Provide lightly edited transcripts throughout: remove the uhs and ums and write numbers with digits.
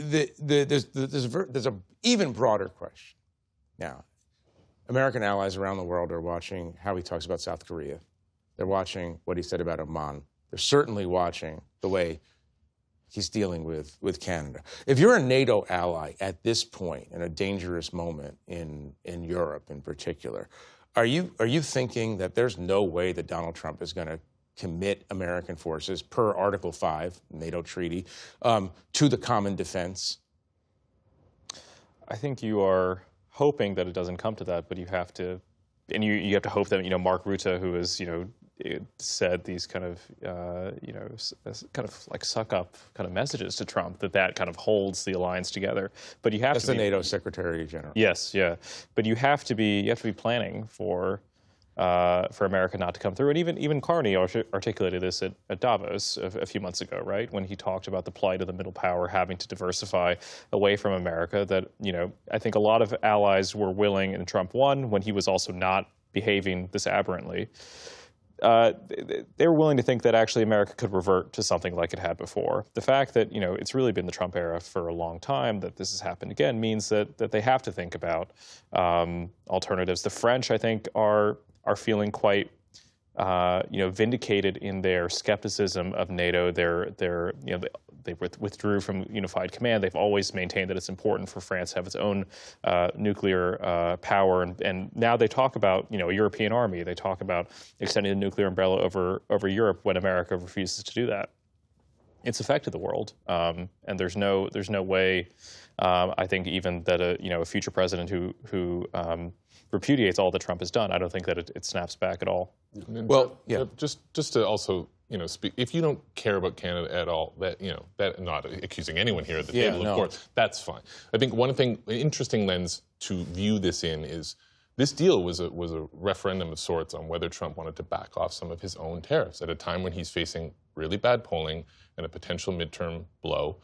there's a even broader question. Now, American allies around the world are watching how he talks about South Korea. They're watching what he said about Oman. They're certainly watching the way he's dealing with Canada. If you're a NATO ally at this point, in a dangerous moment in Europe in particular, are you thinking that there's no way that Donald Trump is going to commit American forces per Article 5, NATO treaty, to the common defense? I think you are hoping that it doesn't come to that, but you have to, and you have to hope that, Mark Rutte, who is, said these kind of, kind of like suck up kind of messages to Trump, that kind of holds the alliance together. But you have That's to the NATO Secretary General. Yes, yeah. But you have to be planning for America not to come through. And even Carney articulated this at Davos a few months ago, right? When he talked about the plight of the middle power having to diversify away from America, that, I think a lot of allies were willing, and Trump won, when he was also not behaving this aberrantly. They were willing to think that actually America could revert to something like it had before. The fact that, it's really been the Trump era for a long time, that this has happened again, means that they have to think about alternatives. The French, I think, are feeling quite, vindicated in their skepticism of NATO. They withdrew from unified command. They've always maintained that it's important for France to have its own nuclear power. And now they talk about, a European army. They talk about extending the nuclear umbrella over Europe when America refuses to do that. It's affected the world, and there's no way, I think, even that a future president who repudiates all that Trump has done, I don't think that it snaps back at all. Well, yeah. Just to also, speak, if you don't care about Canada at all, that not accusing anyone here at the table, of course, that's fine. I think one thing, an interesting lens to view this in is this deal was a referendum of sorts on whether Trump wanted to back off some of his own tariffs at a time when he's facing really bad polling and a potential midterm blow.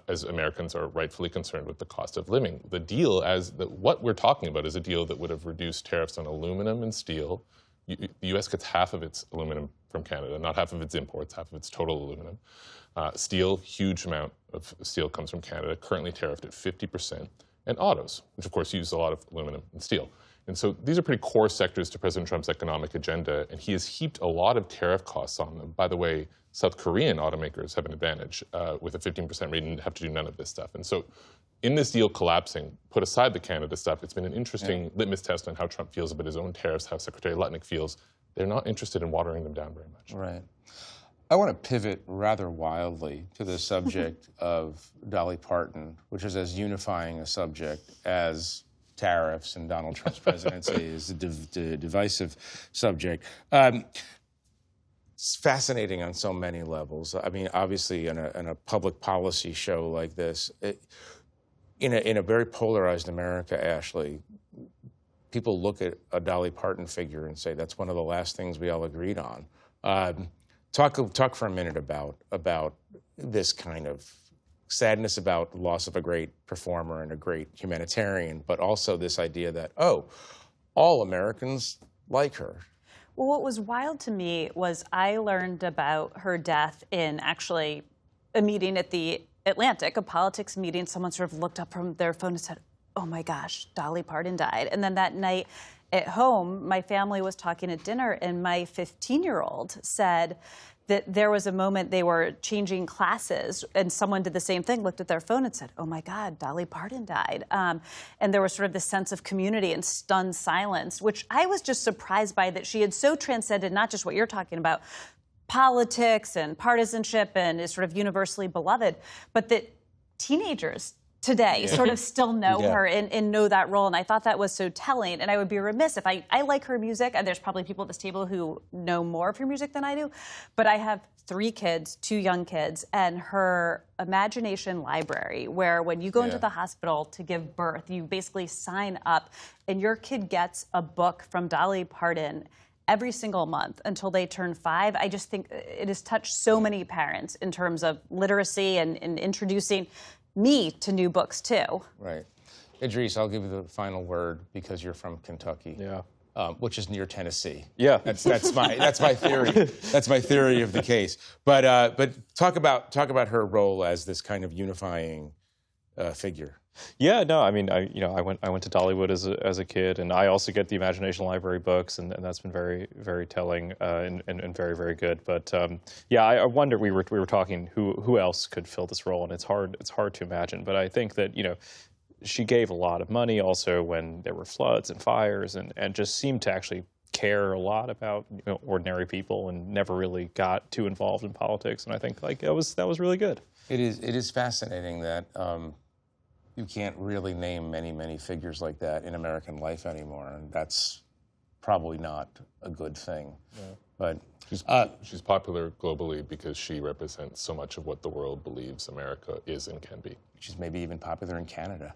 As Americans are rightfully concerned with the cost of living. The deal, what we're talking about, is a deal that would have reduced tariffs on aluminum and steel. The U.S. gets half of its aluminum from Canada, not half of its imports, half of its total aluminum. Steel, huge amount of steel comes from Canada, currently tariffed at 50%. And autos, which of course use a lot of aluminum and steel. And so these are pretty core sectors to President Trump's economic agenda, and he has heaped a lot of tariff costs on them. By the way, South Korean automakers have an advantage with a 15% rate and have to do none of this stuff. And so in this deal collapsing, put aside the Canada stuff, it's been an interesting litmus test on how Trump feels about his own tariffs, how Secretary Lutnick feels. They're not interested in watering them down very much. Right. I want to pivot rather wildly to the subject of Dolly Parton, which is as unifying a subject as tariffs and Donald Trump's presidency is a divisive subject. It's fascinating on so many levels. I mean, obviously, in a public policy show like this, in a very polarized America, Ashley, people look at a Dolly Parton figure and say that's one of the last things we all agreed on. Talk for a minute about this kind of sadness about the loss of a great performer and a great humanitarian, but also this idea that, all Americans like her. Well, what was wild to me was I learned about her death in actually a meeting at the Atlantic, a politics meeting. Someone sort of looked up from their phone and said, oh my gosh, Dolly Parton died. And then that night at home, my family was talking at dinner, and my 15-year-old said that there was a moment they were changing classes and someone did the same thing, looked at their phone and said, oh my God, Dolly Parton died. And there was sort of this sense of community and stunned silence, which I was just surprised by, that she had so transcended not just what you're talking about, politics and partisanship, and is sort of universally beloved, but that teenagers today sort of still know her and know that role. And I thought that was so telling. And I would be remiss if I like her music, and there's probably people at this table who know more of her music than I do, but I have 3 kids, 2 young kids, and her imagination library, where when you go into the hospital to give birth, you basically sign up and your kid gets a book from Dolly Parton every single month until they turn 5. I just think it has touched so many parents in terms of literacy and introducing me to new books, too. Right. Idris, I'll give you the final word because you're from Kentucky. Yeah. Which is near Tennessee. Yeah. That's my theory. That's my theory of the case. But talk about her role as this kind of unifying figure. Yeah, no, I mean, I went to Dollywood as a kid, and I also get the Imagination Library books, and that's been very, very telling and very, very good. But yeah, I wonder, we were talking who else could fill this role, and it's hard to imagine. But I think that she gave a lot of money also when there were floods and fires, and just seemed to actually care a lot about ordinary people, and never really got too involved in politics. And I think that was really good. It is fascinating that. You can't really name many figures like that in American life anymore, and that's probably not a good thing. Yeah. But she's popular globally because she represents so much of what the world believes America is and can be. She's maybe even popular in Canada.